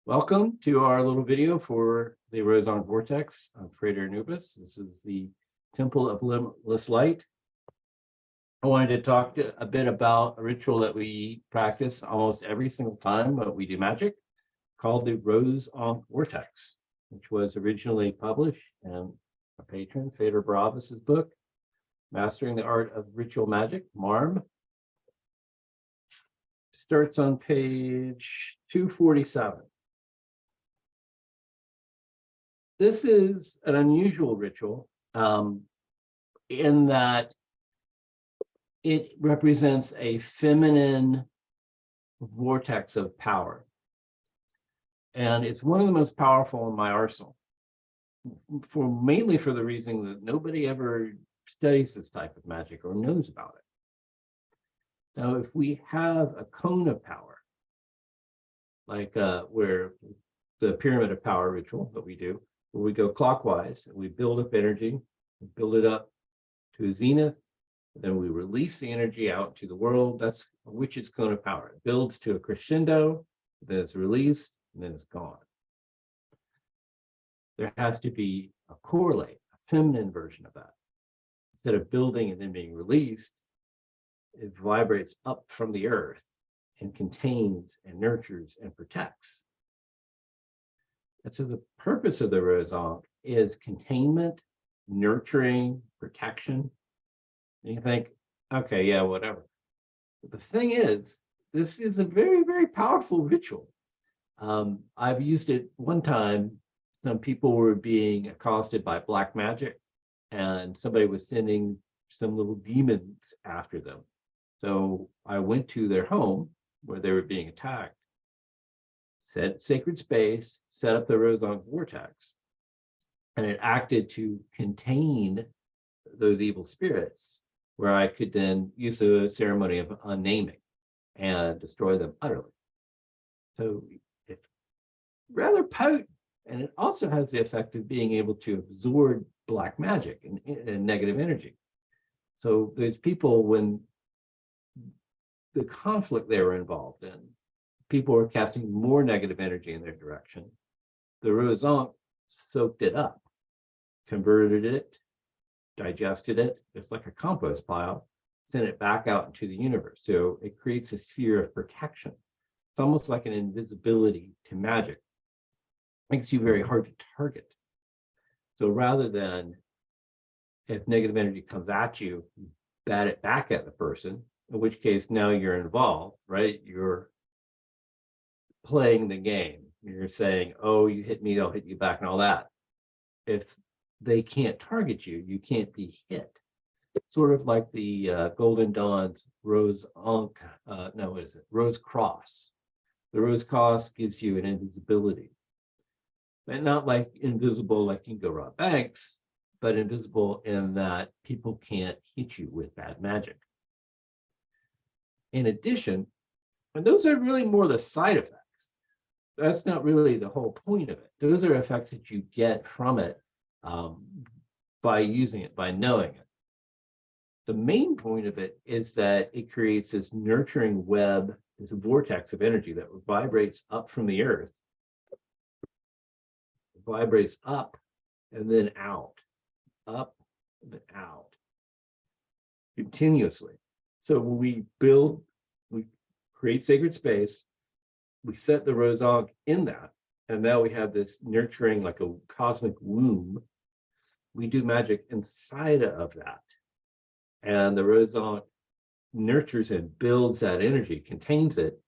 Welcome to our little video for the Rose Ankh Vortex of Frater Anubis. This is the Temple of Limitless Light. I wanted to talk a bit about a ritual that we practice almost every single time that we do magic, called the Rose Ankh Vortex, which was originally published in a patron, Frater Barabbas's book, Mastering the Art of Ritual Magic, MARM. Starts on page 247. This is an unusual ritual in that it represents a feminine vortex of power. And it's one of the most powerful in my arsenal, mainly for the reason that nobody ever studies this type of magic or knows about it. Now, if we have a cone of power, like where the pyramid of power ritual that we do, where we go clockwise and we build up energy, we build it up to a zenith, then we release the energy out to the world. That's a witch's cone of power. It builds to a crescendo, then it's released, and then it's gone. There has to be a correlate, a feminine version of that. Instead of building and then being released, it vibrates up from the earth and contains and nurtures and protects. And so the purpose of the Rose Ankh is containment, nurturing, protection. And you think, okay, yeah, whatever. But the thing is, this is a very, very powerful ritual. I've used it one time. Some people were being accosted by black magic, and somebody was sending some little demons after them. So I went to their home where they were being attacked, set sacred space, set up the Rose Ankh Vortex, and it acted to contain those evil spirits, where I could then use a ceremony of unnaming and destroy them utterly. So it's rather potent, and it also has the effect of being able to absorb black magic and negative energy. So there's people, when the conflict they were involved in, people were casting more negative energy in their direction. The Rose Ankh soaked it up, converted it, digested it. It's like a compost pile, sent it back out into the universe. So it creates a sphere of protection. It's almost like an invisibility to magic. Makes you very hard to target. So rather than, if negative energy comes at you, bat it back at the person, in which case now you're involved, right? You're playing the game. You're saying, oh, you hit me, I'll hit you back, and all that. If they can't target you, you can't be hit. Sort of like the Golden Dawn's Rose Ankh, Rose Cross. The Rose Cross gives you an invisibility. But not like invisible like you can go rob banks, but invisible in that people can't hit you with bad magic. In addition, and those are really more the side effects. That's not really the whole point of it. Those are effects that you get from it by using it, by knowing it. The main point of it is that it creates this nurturing web, this vortex of energy that vibrates up from the earth, vibrates up and then out, up and out, continuously. So when we build, we create sacred space, we set the Rose Ankh in that, and now we have this nurturing, like a cosmic womb. We do magic inside of that. And the Rose Ankh nurtures and builds that energy, contains it,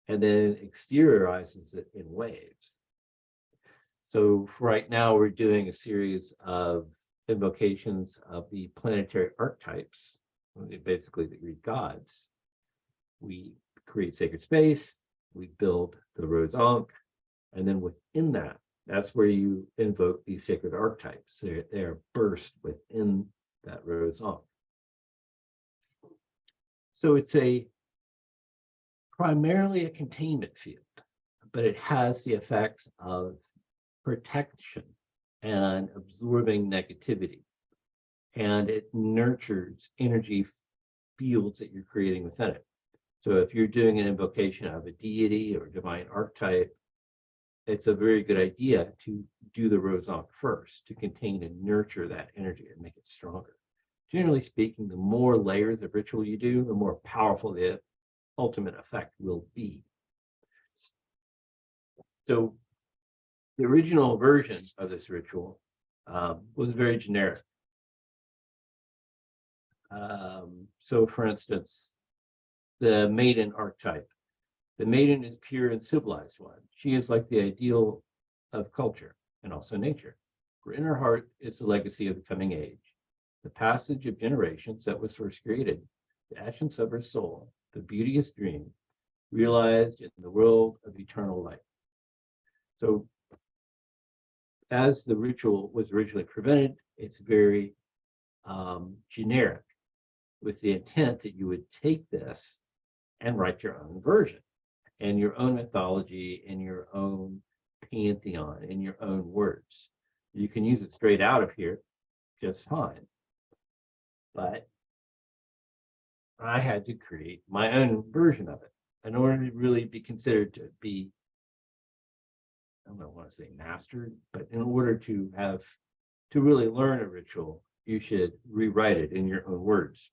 and then exteriorizes it in waves. So for right now, we're doing a series of invocations of the planetary archetypes, basically the Greek gods. We create sacred space, we build the Rose Ankh, and then within that, that's where you invoke these sacred archetypes. They are burst within that Rose Ankh. So it's primarily a containment field, but it has the effects of protection and absorbing negativity. And it nurtures energy fields that you're creating within it. So if you're doing an invocation of a deity or divine archetype, it's a very good idea to do the Rose Ankh first to contain and nurture that energy and make it stronger. Generally speaking, the more layers of ritual you do, the more powerful the ultimate effect will be. So the original version of this ritual was very generic. So for instance, the maiden archetype. The maiden is pure and civilized one. She is like the ideal of culture and also nature. For in her heart is the legacy of the coming age, the passage of generations that was first created, the essence of her soul, the beauteous dream, realized in the world of eternal light. So as the ritual was originally presented, it's very generic, with the intent that you would take this and write your own version and your own mythology and your own pantheon in your own words. You can use it straight out of here just fine. But I had to create my own version of it in order to really be considered to be, I don't want to say mastered, but in order to really learn a ritual, you should rewrite it in your own words.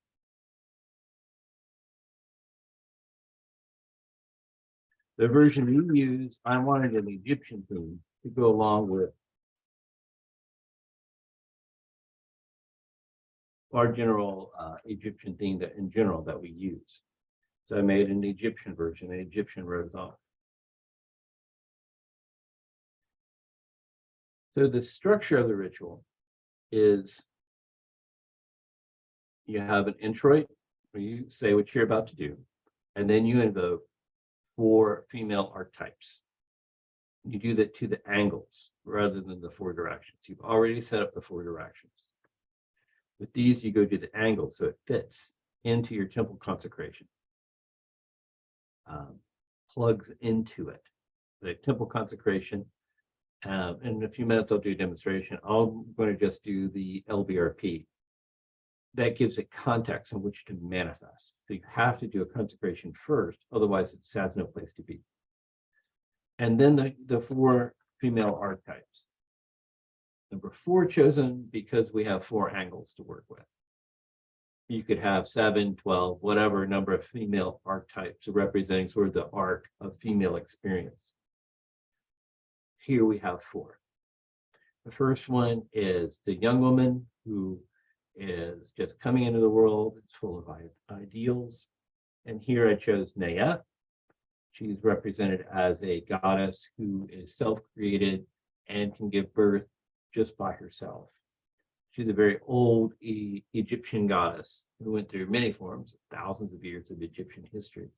The version you use, I wanted an Egyptian theme to go along with our general Egyptian theme that in general that we use. So I made an Egyptian version, an Egyptian Rose Ankh. So the structure of the ritual is you have an introit where you say what you're about to do, and then you invoke 4 female archetypes. You do that to the angles rather than the 4 directions. You've already set up the 4 directions. With these, you go to the angle so it fits into your temple consecration. Plugs into it. The temple consecration, in a few minutes, I'll do a demonstration. I'm going to just do the LBRP. That gives it context in which to manifest. So you have to do a consecration first, otherwise it has no place to be. And then the 4 female archetypes. Number 4 chosen because we have 4 angles to work with. You could have 7, 12, whatever number of female archetypes representing sort of the arc of female experience. Here we have 4. The first one is the young woman who is just coming into the world. It's full of ideals. And here I chose Nayeth. She's represented as a goddess who is self-created and can give birth just by herself. She's a very old Egyptian goddess who went through many forms, thousands of years of Egyptian history.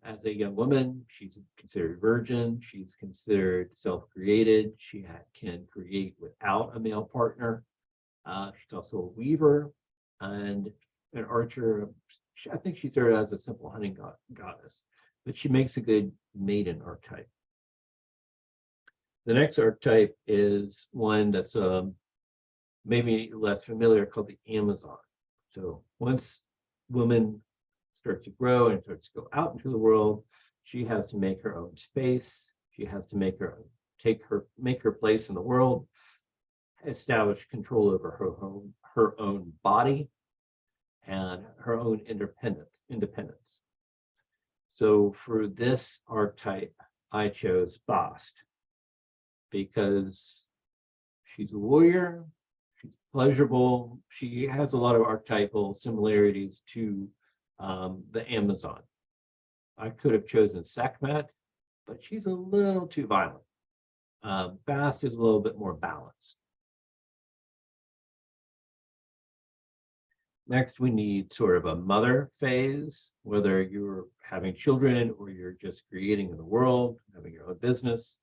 As a young woman, she's considered virgin. She's considered self-created. She can create without a male partner. She's also a weaver and an archer. I think she started as a simple hunting goddess, but she makes a good maiden archetype. The next archetype is one that's maybe less familiar, called the Amazon. So once woman starts to grow and starts to go out into the world, she has to make her own space. She has to make her place in the world, establish control over her own body and her own independence. So for this archetype, I chose Bast because she's a warrior, she's pleasurable, she has a lot of archetypal similarities to the Amazon. I could have chosen Sekhmet, but she's a little too violent. Bast is a little bit more balanced. Next, we need sort of a mother phase, whether you're having children or you're just creating in the world, having your own business.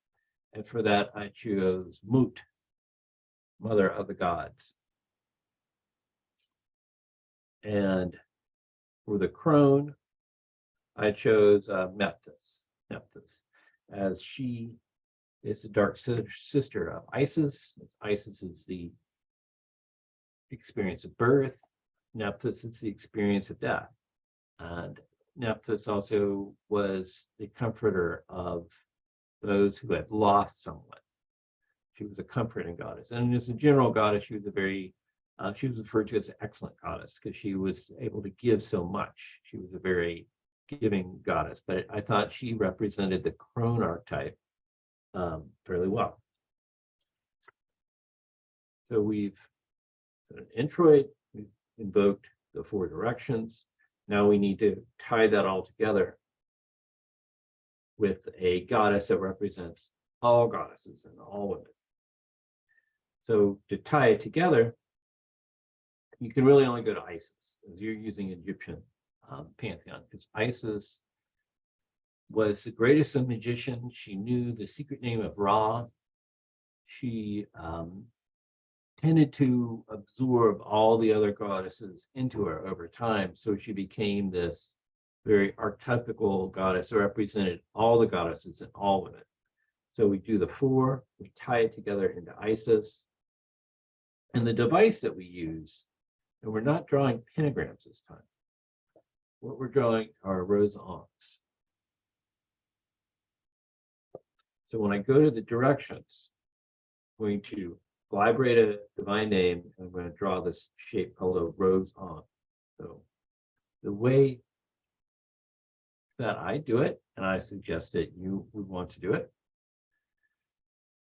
And for that, I chose Mut, mother of the gods. And for the crone, I chose Nephthys, as she is the dark sister of Isis. Isis is the experience of birth. Nephthys is the experience of death. And Nephthys also was the comforter of those who had lost someone. She was a comforting goddess. And as a general goddess, she was she was referred to as an excellent goddess because she was able to give so much. She was a very giving goddess, but I thought she represented the crone archetype fairly well. So we've done an introit, we've invoked the 4 directions. Now we need to tie that all together with a goddess that represents all goddesses and all women. So to tie it together, you can really only go to Isis, as you're using Egyptian pantheon, because Isis was the greatest of magicians. She knew the secret name of Ra. She tended to absorb all the other goddesses into her over time. So she became this very archetypical goddess that represented all the goddesses and all women. So we do the 4, we tie it together into Isis. And the device that we use, and we're not drawing pentagrams this time. What we're drawing are Rose Ankhs. So when I go to the directions, I'm going to vibrate a divine name, and I'm going to draw this shape called a Rose Ankh. So the way that I do it, and I suggest that you would want to do it,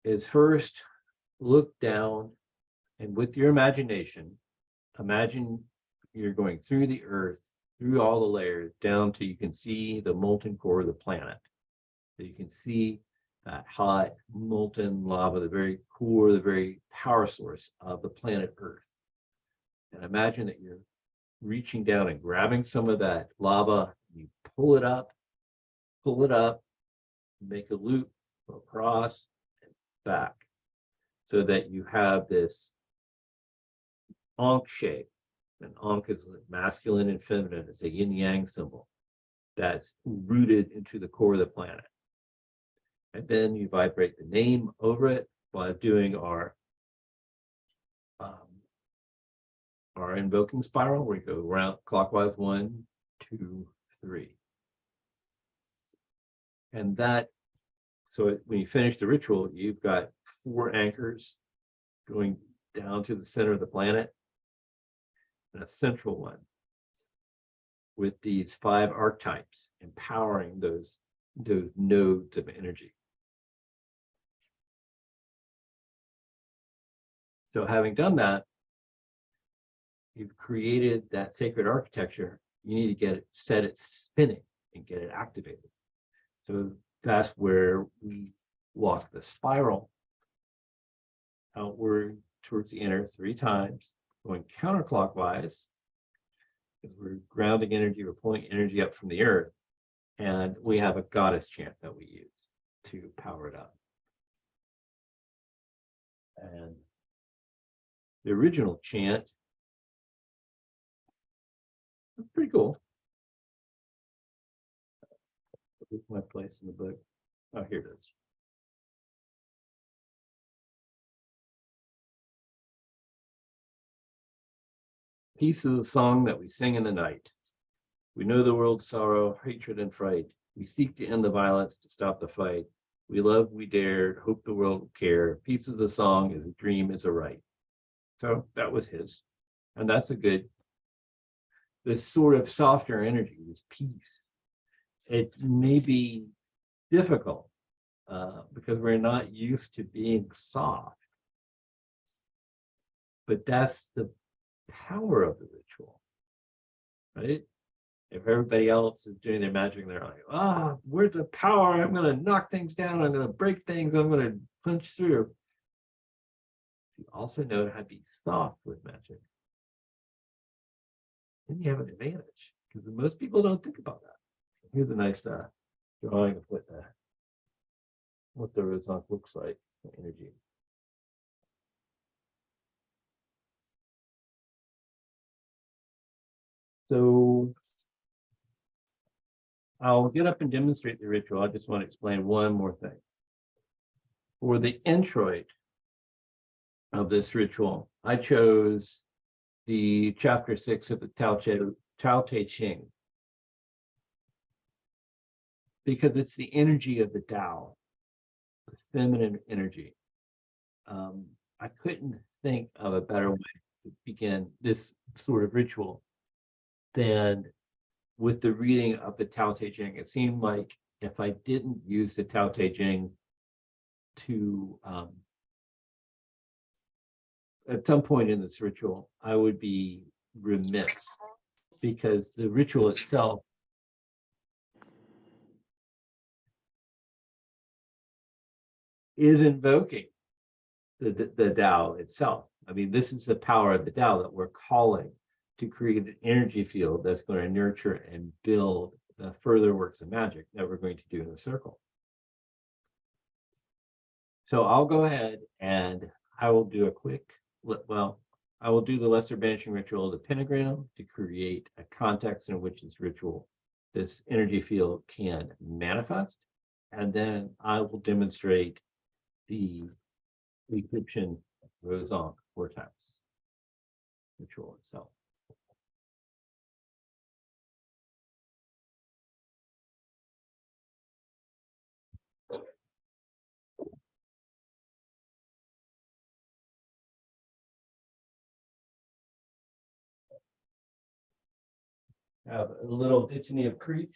is first look down and with your imagination, imagine you're going through the earth, through all the layers, down till you can see the molten core of the planet. So you can see that hot, molten lava, the very core, the very power source of the planet Earth. And imagine that you're reaching down and grabbing some of that lava, you pull it up, make a loop across and back, so that you have this Ankh shape. And Ankh is masculine and feminine. It's a yin yang symbol that's rooted into the core of the planet. And then you vibrate the name over it while doing our invoking spiral, where you go around clockwise 1, 2, 3. And that, so when you finish the ritual, you've got 4 anchors going down to the center of the planet, and a central one with these 5 archetypes empowering those nodes of energy. So having done that, you've created that sacred architecture. You need to get it, set it spinning and get it activated. So that's where we walk the spiral outward towards the inner 3 times, going counterclockwise, because we're grounding energy, we're pulling energy up from the earth, and we have a goddess chant that we use to power it up. And the original chant was pretty cool. Where's my place in the book? Oh, here it is. Peace is the song that we sing in the night. We know the world's sorrow, hatred, and fright. We seek to end the violence, to stop the fight. We love, we dare, hope the world will care. Peace is the song, is a dream, is a right. So that was his. And that's a good, this sort of softer energy, this peace. It may be difficult because we're not used to being soft. But that's the power of the ritual, right? If everybody else is doing their magic, they're like, where's the power? I'm going to knock things down. I'm going to break things. I'm going to punch through. You also know how to be soft with magic. Then you have an advantage, because most people don't think about that. Here's a nice drawing of what the Rose Ankh looks like, the energy. So I'll get up and demonstrate the ritual. I just want to explain one more thing. For the introit of this ritual, I chose the chapter 6 of the Tao Te Ching, because it's the energy of the Tao. with feminine energy. I couldn't think of a better way to begin this sort of ritual than with the reading of the Tao Te Ching. It seemed like if I didn't use the Tao Te Ching to, at some point in this ritual, I would be remiss, because the ritual itself is invoking the Tao itself. I mean, this is the power of the Tao that we're calling to create an energy field that's going to nurture and build the further works of magic that we're going to do in the circle. So I'll go ahead and I will do a quick, well, I will do the lesser banishing ritual of the pentagram to create a context in which this ritual, this energy field can manifest. And then I will demonstrate the Egyptian Rose Ankh Vortex ritual itself. Have a little litany of Crete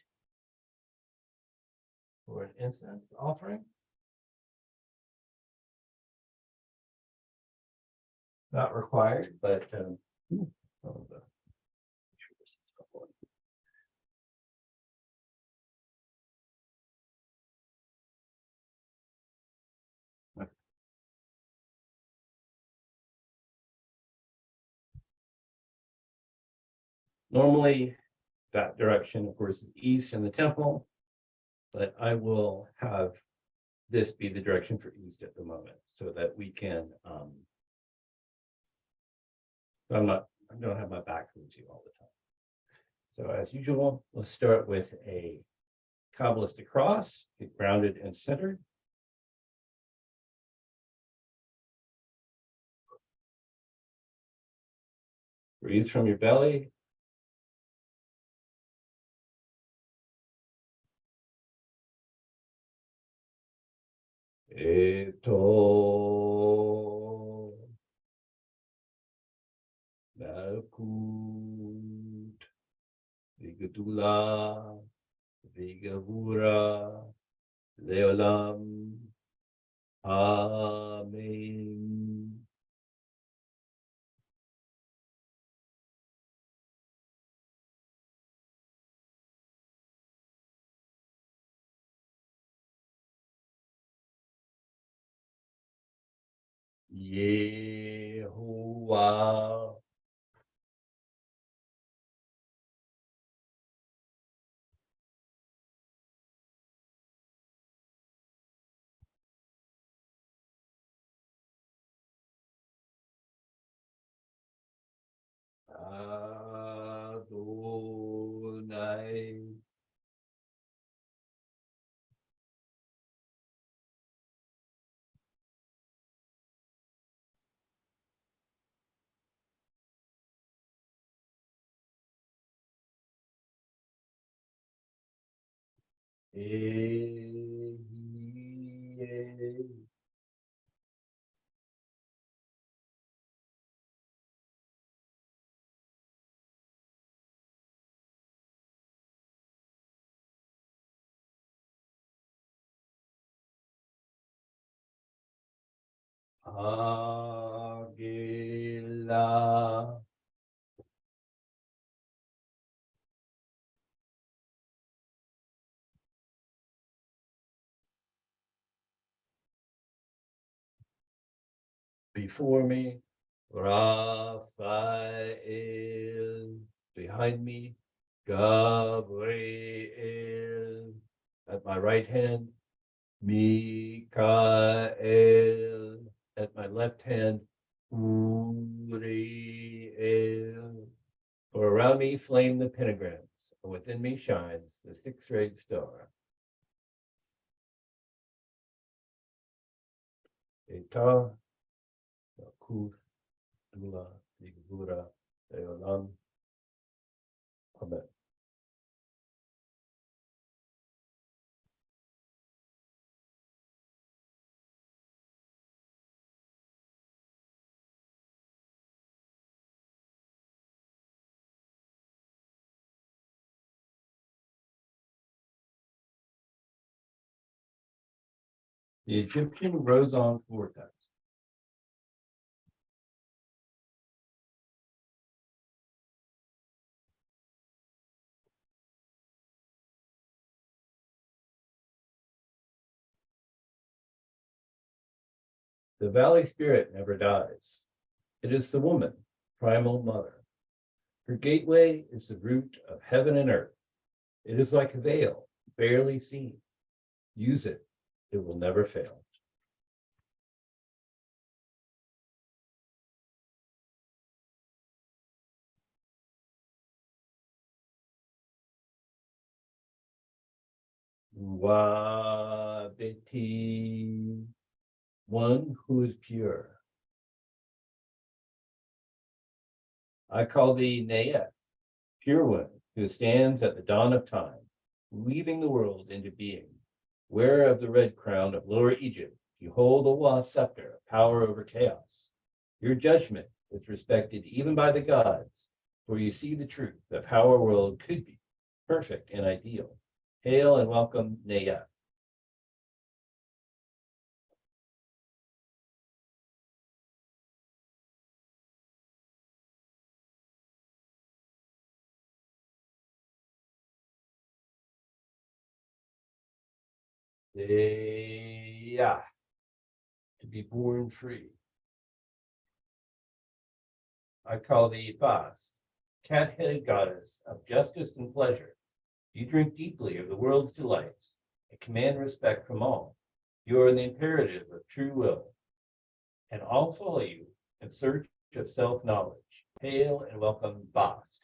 for an incense offering. Not required, but normally that direction, of course, is east in the temple, but I will have this be the direction for east at the moment so that we can, I don't have my back towards you all the time. So as usual, let's start with a Kabbalistic cross, get grounded and centered. Breathe from your belly. Eto Malkut Vigadula Vigavura Leolam. Amen. Yehovah. Adonai. Ehyeh. Agila. Before me, Raphael. Behind me, Gabriel. At my right hand, Mikael. At my left hand, Uriel. For around me flame the pentagrams, and within me shines the six-rayed star. Eta, Kuth, Dula, Vigura, Eolam. Amen. The Egyptian Rose Ankh Vortex. The valley spirit never dies. It is the woman, primal mother. Her gateway is the root of heaven and earth. It is like a veil, barely seen. Use it, it will never fail. Wabiti, one who is pure. I call thee Nayef, pure one, who stands at the dawn of time, weaving the world into being. Wearer of the red crown of Lower Egypt, you hold the Wa scepter of power over chaos. Your judgment is respected even by the gods, for you see the truth of how our world could be, perfect and ideal. Hail and welcome, Nayef. Yeah, to be born free. I call thee Bas, cat-headed goddess of justice and pleasure. You drink deeply of the world's delights and command respect from all. You are the imperative of true will, and all follow you in search of self-knowledge. Hail and welcome, Bast.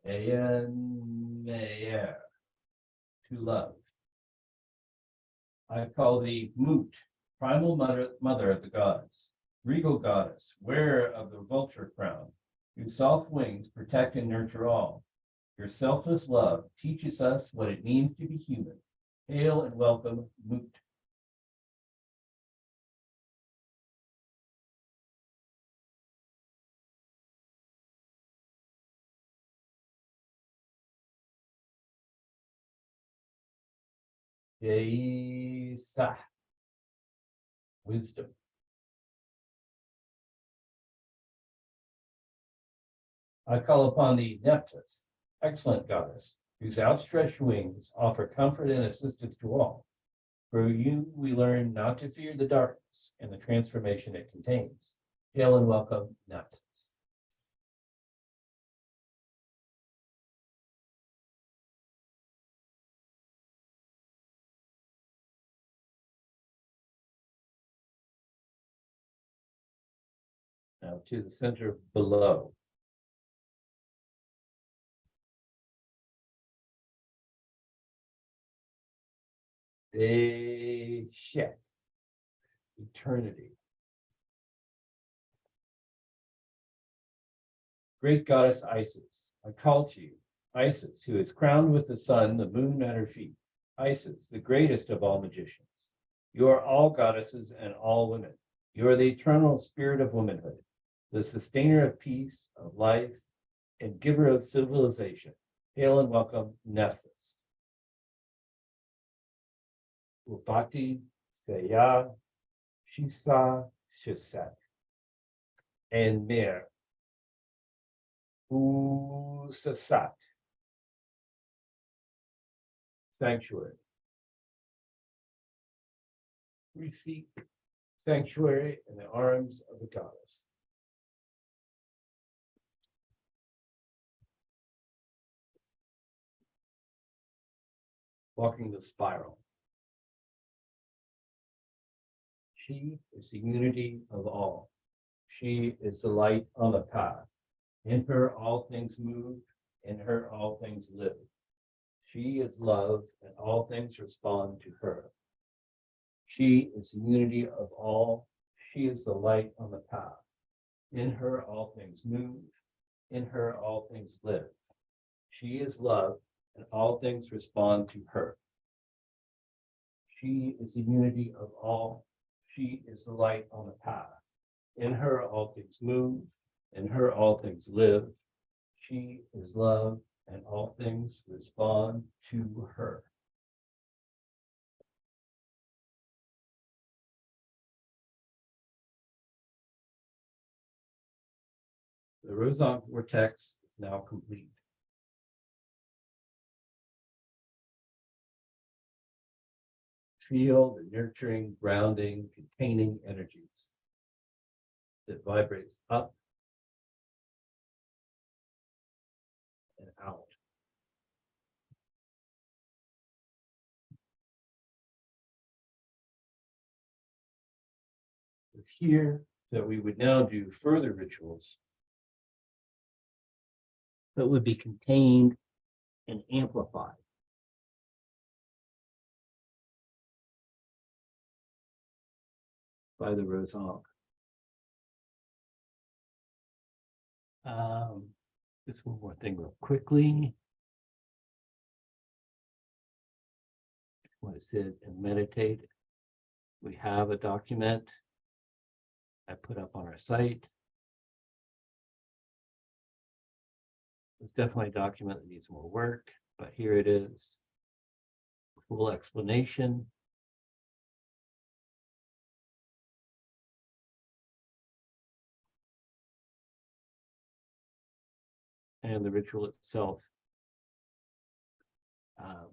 Ayan Meyer, to love. I call thee Mut, primal mother of the gods, regal goddess, wearer of the vulture crown, whose soft wings protect and nurture all. Your selfless love teaches us what it means to be human. Hail and welcome, Mut. Deisa, wisdom. I call upon thee, Nephthys, excellent goddess, whose outstretched wings offer comfort and assistance to all. Through you, we learn not to fear the darkness and the transformation it contains. Hail and welcome, Nephthys. Now to the center below. Shet, eternity. Great goddess Isis, I call to you, Isis, who is crowned with the sun, the moon at her feet. Isis, the greatest of all magicians. You are all goddesses and all women. You are the eternal spirit of womanhood, the sustainer of peace, of life, and giver of civilization. Hail and welcome, Nephthys. Upati, Seya, Shisa, Shiset, and Mir, Usasat, sanctuary. We seek sanctuary in the arms of the goddess. Walking the spiral. She is the unity of all. She is the light on the path. In her all things move, in her all things live. She is love, and all things respond to her. She is the unity of all. She is the light on the path. In her all things move, in her all things live. She is love, and all things respond to her. She is the unity of all. She is the light on the path. In her, all things move. In her, all things live. She is love, and all things respond to her. The Rose Ankh Vortex is now complete. Feel the nurturing, grounding, containing energies that vibrates up and out. It's here that we would now do further rituals that would be contained and amplified by the Rose Ankh. Just one more thing real quickly. Want to sit and meditate. We have a document I put up on our site. It's definitely a document that needs more work, but here it is. Full explanation. And the ritual itself.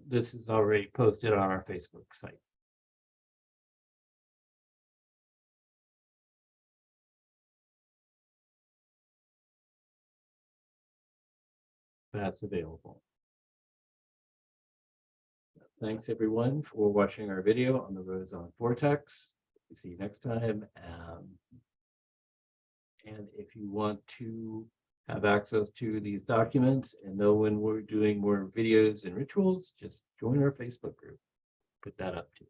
This is already posted on our Facebook site. That's available. Thanks everyone for watching our video on the Rose Ankh Vortex. See you next time. And if you want to have access to these documents and know when we're doing more videos and rituals, just join our Facebook group. Put that up too.